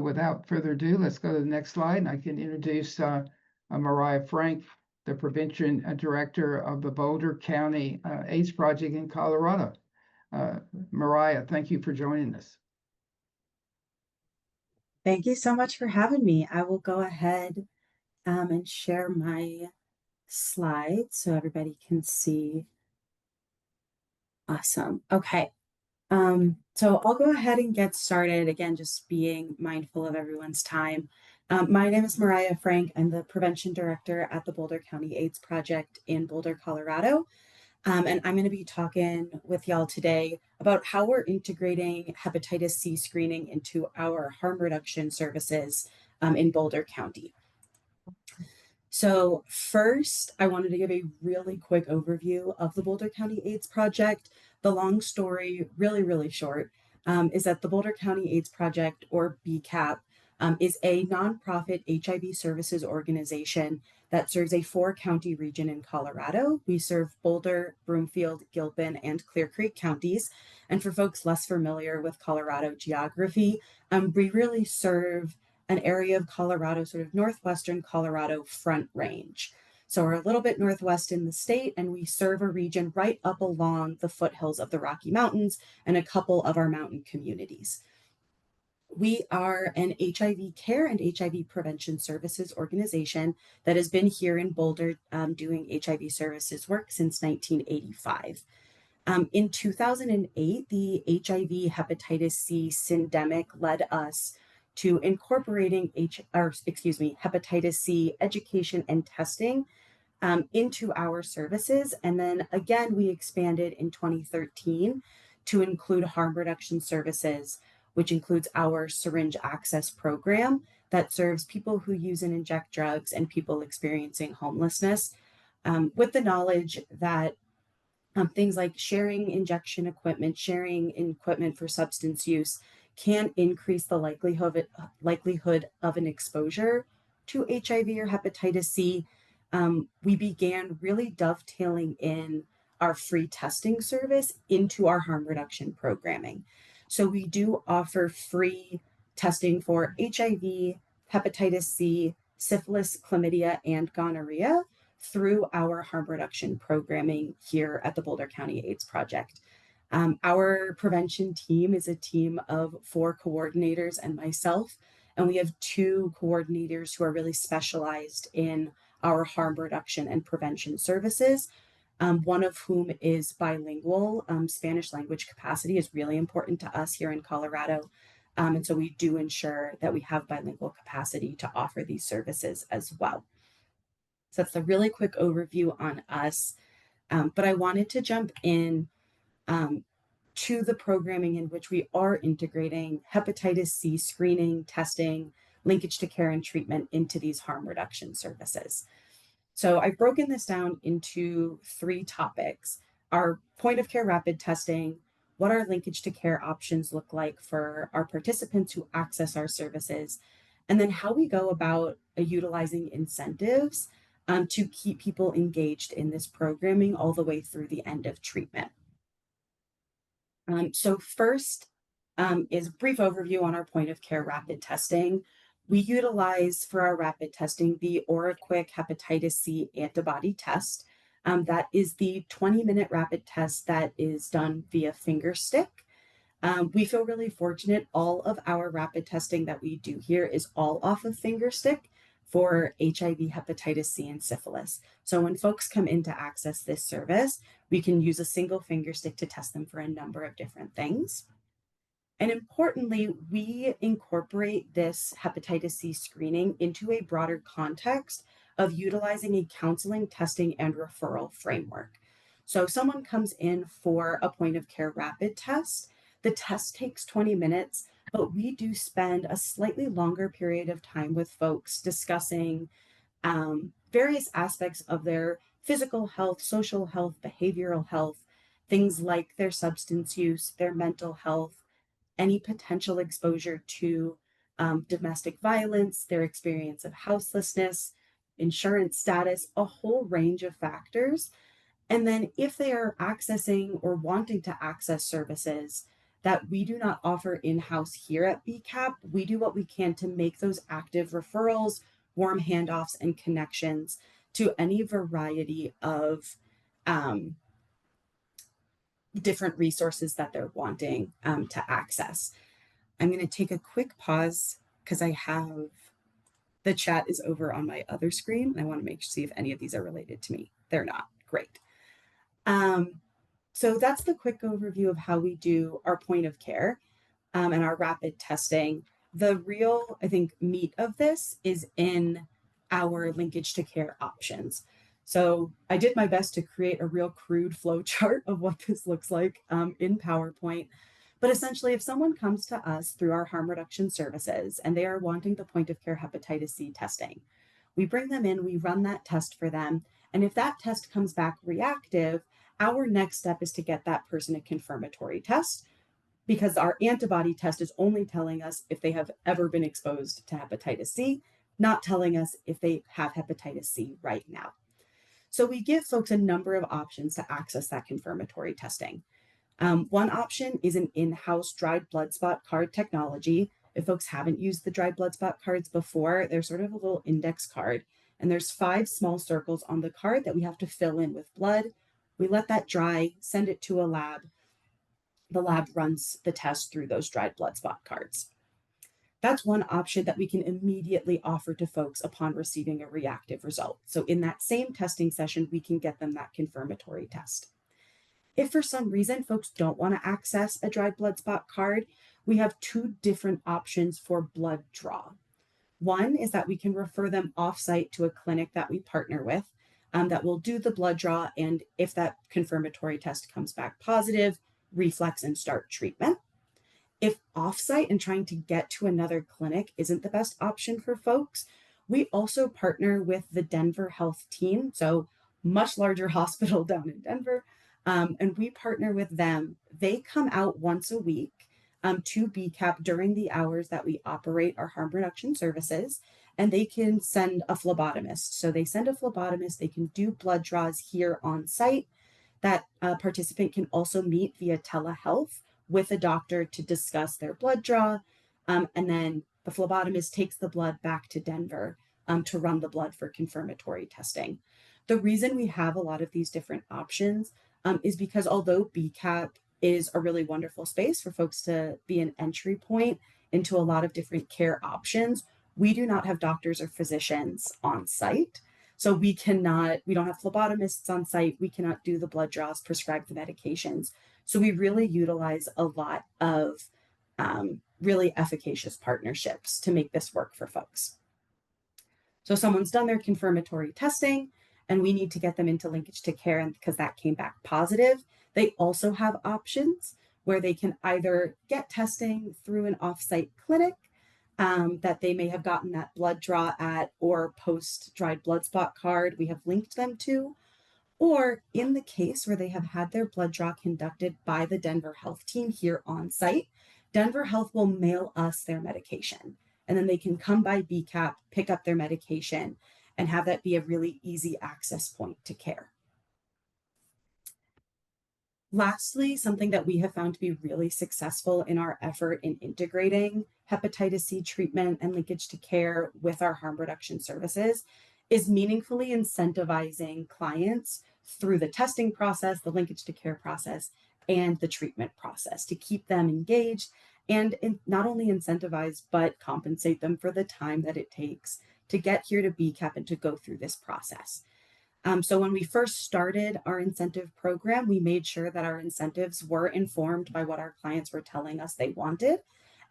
Without further ado, let's go to the next slide, and I can introduce Mariah Frank, the Prevention Director of the Boulder County AIDS Project in Colorado. Mariah, thank you for joining us. Thank you so much for having me. I will go ahead and share my slides so everybody can see. Awesome. Okay. So I'll go ahead and get started. Again, just being mindful of everyone's time. My name is Mariah Frank. I'm the Prevention Director at the Boulder County AIDS Project in Boulder, Colorado. And I'm going to be talking with y'all today about how we're integrating hepatitis C screening into our harm reduction services in Boulder County. So first, I wanted to give a really quick overview of the Boulder County AIDS Project. The long story, really short, is that the Boulder County AIDS Project, or BCAP, is a nonprofit HIV services organization that serves a 4-county region in Colorado. We serve Boulder, Broomfield, Gilpin, and Clear Creek counties. And for folks less familiar with Colorado geography, we really serve an area of Colorado, sort of northwestern Colorado Front Range. So we're a little bit northwest in the state, and we serve a region right up along the foothills of the Rocky Mountains and a couple of our mountain communities. We are an HIV care and HIV prevention services organization that has been here in Boulder doing HIV services work since 1985. In 2008, the HIV hepatitis C syndemic led us to incorporating hepatitis C education and testing into our services. And then again, we expanded in 2013 to include harm reduction services, which includes our syringe access program that serves people who use and inject drugs and people experiencing homelessness, with the knowledge that things like sharing injection equipment, sharing equipment for substance use can increase the likelihood of an exposure to HIV or hepatitis C. We began really dovetailing in our free testing service into our harm reduction programming. So we do offer free testing for HIV, hepatitis C, syphilis, chlamydia, and gonorrhea through our harm reduction programming here at the Boulder County AIDS Project. Our prevention team is a team of 4 coordinators and myself, and we have 2 coordinators who are really specialized in our harm reduction and prevention services, one of whom is bilingual. Spanish language capacity is really important to us here in Colorado, and so we do ensure that we have bilingual capacity to offer these services as well. So that's a really quick overview on us, but I wanted to jump in to the programming in which we are integrating hepatitis C screening, testing, linkage to care and treatment into these harm reduction services. So I've broken this down into 3 topics: our point of care rapid testing, what our linkage to care options look like for our participants who access our services, and then how we go about utilizing incentives to keep people engaged in this programming all the way through the end of treatment. So first is a brief overview on our point of care rapid testing. We utilize for our rapid testing the OraQuick hepatitis C antibody test. That is the 20-minute rapid test that is done via finger stick. We feel really fortunate. All of our rapid testing that we do here is all off of finger stick for HIV, hepatitis C, and syphilis. So when folks come in to access this service, we can use a single finger stick to test them for a number of different things. And importantly, we incorporate this hepatitis C screening into a broader context of utilizing a counseling, testing, and referral framework. So if someone comes in for a point of care rapid test, the test takes 20 minutes, but we do spend a slightly longer period of time with folks discussing various aspects of their physical health, social health, behavioral health, things like their substance use, their mental health, any potential exposure to domestic violence, their experience of houselessness, insurance status, a whole range of factors. And then if they are accessing or wanting to access services, that we do not offer in-house here at BCAP. We do what we can to make those active referrals, warm handoffs, and connections to any variety of different resources that they're wanting to access. I'm going to take a quick pause because I have the chat is over on my other screen. I want to see if any of these are related to me. They're not. Great. So that's the quick overview of how we do our point of care and our rapid testing. The real, I think, meat of this is in our linkage to care options. So I did my best to create a real crude flow chart of what this looks like in PowerPoint. But essentially, if someone comes to us through our harm reduction services and they are wanting the point of care hepatitis C testing, we bring them in, we run that test for them. And if that test comes back reactive, our next step is to get that person a confirmatory test, because our antibody test is only telling us if they have ever been exposed to hepatitis C, not telling us if they have hepatitis C right now. So we give folks a number of options to access that confirmatory testing. One option is an in-house dried blood spot card technology. If folks haven't used the dried blood spot cards before, they're sort of a little index card. And there's 5 small circles on the card that we have to fill in with blood. We let that dry, send it to a lab. The lab runs the test through those dried blood spot cards. That's one option that we can immediately offer to folks upon receiving a reactive result. So in that same testing session, we can get them that confirmatory test. If for some reason folks don't want to access a dried blood spot card, we have 2 different options for blood draw. One is that we can refer them offsite to a clinic that we partner with that will do the blood draw. And if that confirmatory test comes back positive, reflex and start treatment. If offsite and trying to get to another clinic isn't the best option for folks, we also partner with the Denver Health Team, so much larger hospital down in Denver, and we partner with them. They come out once a week to BCAP during the hours that we operate our harm reduction services, and they can send a phlebotomist. So they send a phlebotomist, they can do blood draws here on site. That participant can also meet via telehealth with a doctor to discuss their blood draw. And then the phlebotomist takes the blood back to Denver to run the blood for confirmatory testing. The reason we have a lot of these different options is because although BCAP is a really wonderful space for folks to be an entry point into a lot of different care options, we do not have doctors or physicians on site. So we don't have phlebotomists on site. We cannot do the blood draws, prescribe the medications. So we really utilize a lot of really efficacious partnerships to make this work for folks. So someone's done their confirmatory testing and we need to get them into linkage to care, and because that came back positive, they also have options where they can either get testing through an offsite clinic that they may have gotten that blood draw at, or post dried blood spot card we have linked them to, or in the case where they have had their blood draw conducted by the Denver Health Team here on site, Denver Health will mail us their medication, and then they can come by BCAP, pick up their medication, and have that be a really easy access point to care. Lastly, something that we have found to be really successful in our effort in integrating hepatitis C treatment and linkage to care with our harm reduction services is meaningfully incentivizing clients through the testing process, the linkage to care process, and the treatment process to keep them engaged and not only incentivize, but compensate them for the time that it takes to get here to BCAP and to go through this process. So when we first started our incentive program, we made sure that our incentives were informed by what our clients were telling us they wanted.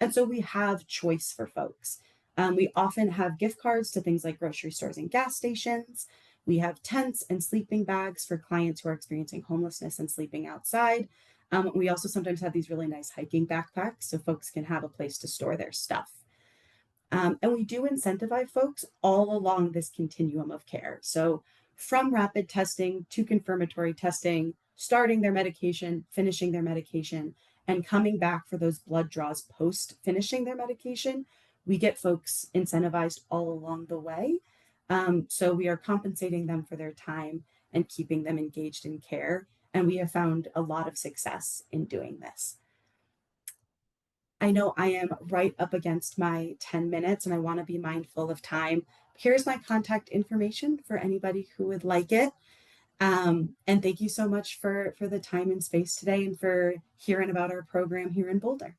And so we have choice for folks. We often have gift cards to things like grocery stores and gas stations. We have tents and sleeping bags for clients who are experiencing homelessness and sleeping outside. We also sometimes have these really nice hiking backpacks so folks can have a place to store their stuff. And we do incentivize folks all along this continuum of care. So from rapid testing to confirmatory testing, starting their medication, finishing their medication, and coming back for those blood draws post finishing their medication, we get folks incentivized all along the way. So we are compensating them for their time and keeping them engaged in care. And we have found a lot of success in doing this. I know I am right up against my 10 minutes and I want to be mindful of time. Here's my contact information for anybody who would like it. And thank you so much for the time and space today and for hearing about our program here in Boulder.